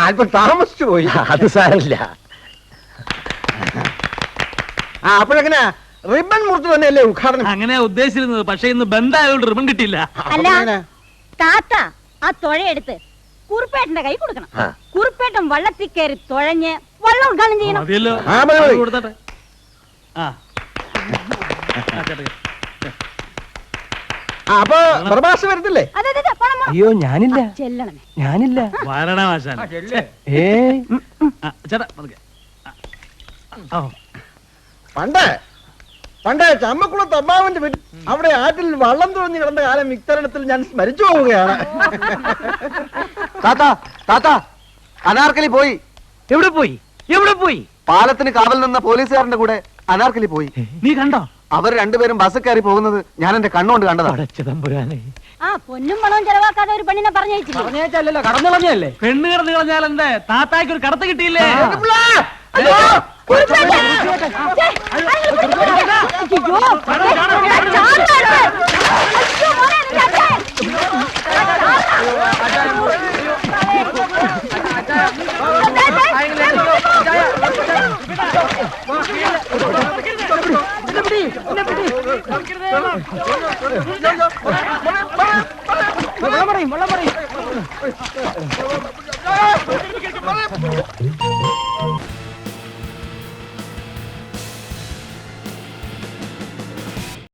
അല്പം താമസിച്ചു പോയി. അത് സാരമില്ല. അപ്പോഴെങ്ങനെ റിബൺ മുറിച്ച് തന്നെയല്ലേ ഉദ്ഘാടനം? അങ്ങനെ ഉദ്ദേശിച്ചിരുന്നത്, പക്ഷെ ഇന്ന് ബന്ധായതുകൊണ്ട് റിബൺ കിട്ടിയില്ല. അല്ല താത്ത ആ തുഴയെടുത്ത് കുറുപ്പേട്ടന്റെ കൈ കൊടുക്കണം. കുറുപ്പേട്ടൻ വള്ളത്തിൽ കയറി തുഴഞ്ഞ് വള്ളം ഉദ്ഘാടനം ചെയ്യണം. മതിയല്ലോ, മതി. കൊടുത്തട്ടെ. അപ്പൊ പ്രഭാഷ വരത്തില്ലേ? അയ്യോ ഞാനില്ല, ചെല്ലണമേ. ഞാനില്ല. വാരണമാശാൻ. ചേട്ടാ പണ്ട് ചമ്മക്കുളത്ത് അമ്മാവന്റെ വീട്ടിൽ അവിടെ ആറ്റിൽ വള്ളം തുഴഞ്ഞു കിടന്ന കാലം ഇത്തരണത്തിൽ ഞാൻ സ്മരിച്ചു പോവുകയാണ്. അനാർക്കലി പോയി. എവിടെ പോയി? എവിടെ പോയി? പാലത്തിന് കാവൽ നിന്ന പോലീസുകാരന്റെ കൂടെ അനാർക്കലി പോയി. നീ കണ്ടോ? അവർ രണ്ടുപേരും ബസ് കയറി പോകുന്നത് ഞാൻ എന്റെ കണ്ണുകൊണ്ട് കണ്ടതാണ്. പൊന്നും പണവും ചെലവാക്കാതെ ഒരു പെണ്ണിനെ പറഞ്ഞയച്ചില്ലല്ലോ, കടന്നുകളഞ്ഞല്ലേ? പെണ്ണ് കിടന്നു കളഞ്ഞാൽ എന്തേ? താത്തായ്ക്ക് ഒരു കടത്ത് കിട്ടിയില്ലേ? വെള്ളം പറയും